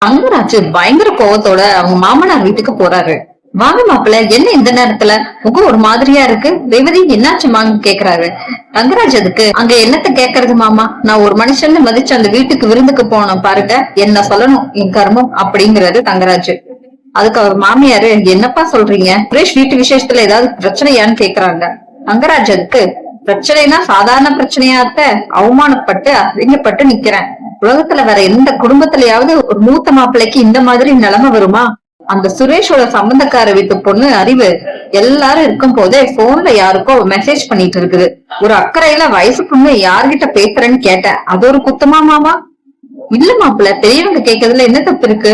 தங்கராஜ் பயங்கர கோவத்தோட அவங்க மாமனார் வீட்டுக்கு போறாரு. வாங்க மாப்பிள்ள, என்ன இந்த நேரத்துல முகம் ஒரு மாதிரியா இருக்கு? ரேவதி என்னாச்சுமான்னு கேக்குறாரு. தங்கராஜ் அதுக்கு, அங்க என்னத்த கேக்குறது மாமா, நான் ஒரு மனுஷன் மதிச்சு அந்த வீட்டுக்கு விருந்துக்கு போனோம் பாருங்க, என்ன சொல்லணும் என் கர்மம் அப்படிங்கிறாரு தங்கராஜ். அதுக்கு அவர் மாமியாரு, என்னப்பா சொல்றீங்க, சுரேஷ் வீட்டு விசேஷத்துல ஏதாவது பிரச்சனையான்னு கேக்குறாங்க. தங்கராஜ் அதுக்கு, பிரச்சனைனா சாதாரண பிரச்சனையாத்த, அவமானப்பட்டு அசிங்கப்பட்டு நிக்கிறேன். உலகத்துல வேற எந்த குடும்பத்திலயாவது ஒரு மூத்த மாப்பிள்ளைக்கு இந்த மாதிரி நிலைமை வருமா? அந்த சுரேஷோட சம்பந்தக்கார வீட்டு பொண்ணு அறிவு எல்லாரும் இருக்கும் போதே போன்ல யாருக்கோ மெசேஜ் பண்ணிட்டு இருக்குது. ஒரு அக்கறையில வயசு பொண்ணு யார்கிட்ட பேசுறேன்னு கேட்டேன், அது ஒரு குத்தமா மாமா? இல்ல மாப்பிள்ள, பெரியவங்க கேட்கறதுல என்ன தப்பு இருக்கு?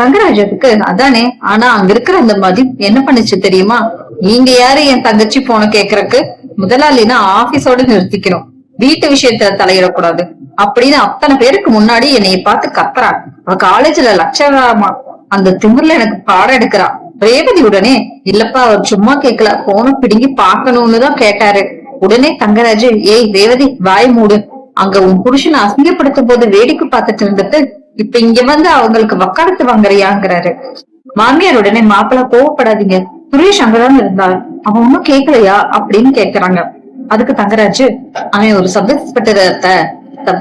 தங்கராஜத்துக்கு, அதானே, ஆனா அங்க இருக்கிற அந்த மதி என்ன பண்ணுச்சு தெரியுமா? நீங்க யாரு என் தங்கச்சி போன கேக்குறக்கு? முதலாளினா ஆபீஸோட நிறுத்திக்கணும், வீட்டு விஷயத்துல தலையிடக்கூடாது அப்படின்னு அத்தனை பேருக்கு முன்னாடி என்னைய பார்த்து கத்துறா. அவ காலேஜ்ல லட்சமா அந்த திமிர்ல எனக்கு பாடம் எடுக்கிறா. ரேவதி உடனே, இல்லப்பா அவர் சும்மா கேட்கல, போன பிடுங்கி பாக்கணும்னு தான் கேட்டாரு. உடனே தங்கராஜ், ஏய் ரேவதி வாய் மூடு, அங்க உன் புருஷனை அசிங்கப்படுத்தும் போது வேடிக்கை பார்த்துட்டு இருந்துட்டு இப்ப இங்க வந்து அவங்களுக்கு வக்காலத்து வாங்குறியாங்கிறாரு. மாமியார் உடனே, மாப்பிள்ள கோவப்படாதீங்க, சுரேஷ் அங்கதான் இருந்தா, அவன் ஒன்னும் கேட்கலையா அப்படின்னு கேக்குறாங்க. அதுக்கு தங்கராஜ், அவன் ஒரு சப்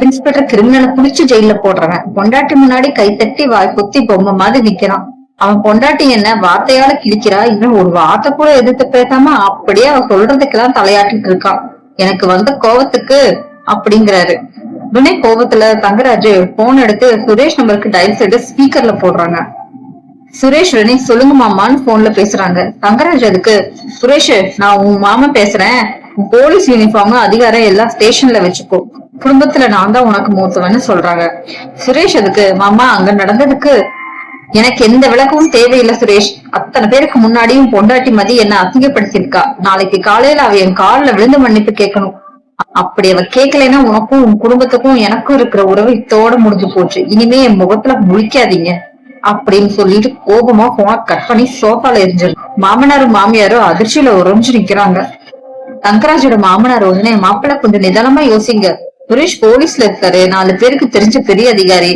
இன்ஸ்பெக்டர் கிரிமினலை புடிச்சு ஜெயில போடுறவன், பொண்டாட்டி முன்னாடி கை தட்டி வாய் குத்தி பொம்மை மாதிரி நிக்கிறான். அவன் பொண்டாட்டி என்ன வார்த்தையால கிழிக்கிறா, இவன் ஒரு வார்த்தை கூட எதிர்த்து பேசாம அப்படியே அவன் சொல்றதுக்கெல்லாம் தலையாட்டிட்டு இருக்கான். எனக்கு வந்த கோவத்துக்கு அப்படிங்கிறாரு. உடனே கோபத்துல தங்கராஜ் போன் எடுத்து சுரேஷ் நம்பருக்கு டயல் செய்து ஸ்பீக்கர்ல போடுறாங்க. சுரேஷ் உடனே, சொல்லுங்க மாமான்னு போன்ல பேசுறாங்க. தங்கராஜ் அதுக்கு, சுரேஷ் நான் உன் மாமா பேசுறேன், போலீஸ் யூனிஃபார்ம் அதிகாரம் எல்லாம் ஸ்டேஷன்ல வச்சுக்கோ, குடும்பத்துல நான் தான் உனக்கு மூத்தவன்னு சொல்றாங்க. சுரேஷ் அதுக்கு, மாமா அங்க நடந்ததுக்கு எனக்கு எந்த விளக்கமும் தேவையில்லை சுரேஷ், அத்தனை பேருக்கு முன்னாடியும் பொண்டாட்டி மதி என்ன அசிங்கப்படுத்திருக்கா, நாளைக்கு காலையில அவ என் காலில் விழுந்து மன்னிப்பு கேட்கணும், அப்படி அவ கேட்கலைன்னா உனக்கும் உன் குடும்பத்துக்கும் எனக்கும் இருக்கிற உறவு இத்தோட முடிஞ்சு போச்சு, இனிமே என் முகத்துல முழிக்காதீங்க அப்படின்னு சொல்லிட்டு கோபமா போன கட் பண்ணி சோஃபால எரிஞ்சிரு. மாமனாரும் மாமியாரும் அதிர்ச்சியில உறைஞ்சு நிக்கிறாங்க. தங்கராஜோட மாமனார் உடனே, மாப்பிள்ள கொஞ்சம் நிதானமா யோசிங்க, சுரேஷ் போலீஸ்ல இருக்காரு, 4 பேருக்கு தெரிஞ்ச பெரிய அதிகாரி,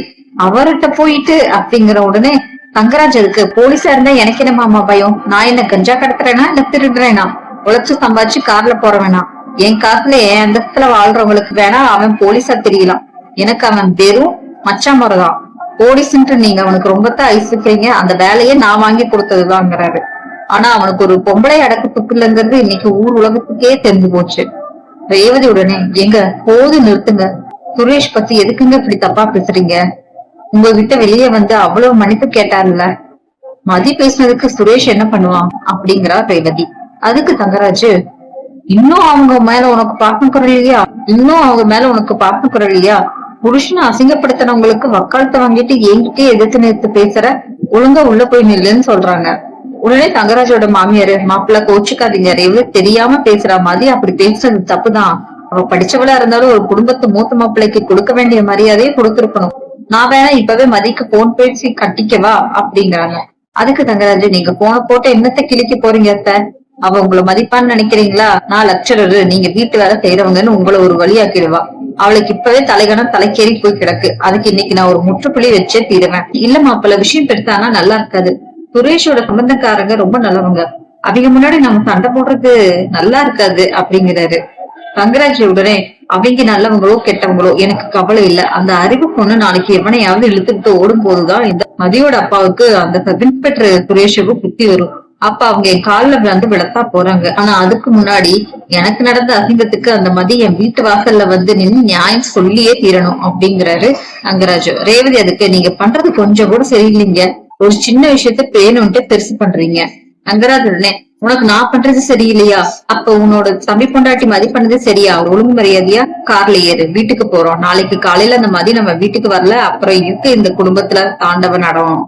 அவர்கிட்ட போயிட்டு அப்படிங்கிற உடனே தங்கராஜ் அதுக்கு, போலீஸா இருந்தா எனக்கு என்ன மாமா பயம், நான் என்ன கஞ்சா கடத்துறேனா இல்ல திருடுறேனா, உழைச்சு சம்பாதிச்சு கார்ல போற வேணாம், என் காசுல என் அந்தஸ்துல வாழ்றவங்களுக்கு வேணா அவன் போலீஸா தெரியலாம், எனக்கு அவன் வெறும் மச்சா முறைதான், போலீஸ்ன்ட்டு நீங்க அவனுக்கு ரொம்பத்தான் ஐசுக்கிறீங்க, அந்த வேலையே நான் வாங்கி கொடுத்ததுதாங்கிறாரு. ஆனா அவனுக்கு ஒரு பொம்பளை அடக்கு துப்பு இல்லைங்கிறது இன்னைக்கு ஊர் உலகத்துக்கே தெரிஞ்சு போச்சு. ரேவதி உடனே, எங்க போது நிறுத்துங்க, சுரேஷ் பத்தி எதுக்குங்க இப்படி தப்பா பேசுறீங்க, உங்ககிட்ட வெளியே வந்து அவ்வளவு மன்னிப்பு கேட்டார்ல, மதி பேசினதுக்கு சுரேஷ் என்ன பண்ணுவான் அப்படிங்கிறா ரேவதி. அதுக்கு தங்கராஜ், இன்னும் அவங்க மேல உனக்கு பாசம் குரலையா, இன்னும் அவங்க மேல உனக்கு பாசம் குரலையா, புருஷனை அசிங்கப்படுத்தினவங்களுக்கு வக்காலத்தை வாங்கிட்டு என்கிட்டே எதிர்த்து நிறுத்து பேசுற, ஒழுங்கா உள்ள போய் நில்லுன்னு சொல்றாங்க. உடனே தங்கராஜோட மாமியாரு, மாப்பிள்ள கோச்சுக்காதீங்க, ரேவதி தெரியாம பேசுற மாதிரி, அப்படி பேசுறது தப்புதான், அவ படிச்சவளா இருந்தாலும் ஒரு குடும்பத்து மூத்த மாப்பிள்ளைக்கு கொடுக்க வேண்டிய மரியாதையை கொடுத்திருக்கணும், நான் வேணா இப்பவே மதிக்கு போன் பேசி கட்டிக்கவா அப்படிங்கிறாங்க. அதுக்கு தங்கராஜ், நீங்க போன போட்டு என்னத்த கிழிக்க போறீங்க அத்த, அவ உங்களை மதிப்பான்னு நினைக்கிறீங்களா, நான் லெக்சரரு, நீங்க வீட்டு வேலை செய்யறவங்கன்னு உங்களை ஒரு வழியாக்கிடுவா, அவளுக்கு இப்பவே தலைகணம் தலைக்கேறி போய் கிடக்கு, அதுக்கு இன்னைக்கு நான் ஒரு முற்றுப்புள்ளி வச்சே தீருவேன். இல்ல மாப்பிள்ள, விஷயம் பெருசானா நல்லா இருக்காது, சுரேஷோட சம்பந்தக்காரங்க ரொம்ப நல்லவங்க, அவங்க முன்னாடி நம்ம சண்டை போடுறது நல்லா இருக்காது அப்படிங்கிறாரு. தங்கராஜ் உடனே, அவங்க நல்லவங்களோ கெட்டவங்களோ எனக்கு கவலை இல்ல, அந்த அறிவு பொண்ணு நாளைக்கு எவனையாவது இழுத்துட்டு ஓடும் போதுதான் இந்த மதியோட அப்பாவுக்கு அந்த சப் இன்ஸ்பெக்டர் சுரேஷுக்கு புத்தி வரும், அப்ப அவங்க என் காலில் வந்து விளத்தா போறாங்க, ஆனா அதுக்கு முன்னாடி எனக்கு நடந்த அசிங்கத்துக்கு அந்த மதி என் வீட்டு வாசல்ல வந்து நின்று நியாயம் சொல்லியே தீரணும் அப்படிங்கிறாரு தங்கராஜ். ரேவதி அதுக்கு, நீங்க பண்றது கொஞ்சம் கூட சரியில்லைங்க, ஒரு சின்ன விஷயத்த பேணுன்ட்டு பெருசு பண்றீங்க. தங்கராஜ் உடனே, உனக்கு நான் பண்றது சரியில்லையா, அப்ப உன்னோட தம்பி பொண்டாட்டி மதி பண்ணது சரியா, ஒழுங்கு மரியாதையா கார்ல ஏறு, வீட்டுக்கு போறோம், நாளைக்கு காலையில அந்த மதி நம்ம வீட்டுக்கு வரல, அப்புறம் இருக்கு இந்த குடும்பத்துல தாண்டவ நடனம்.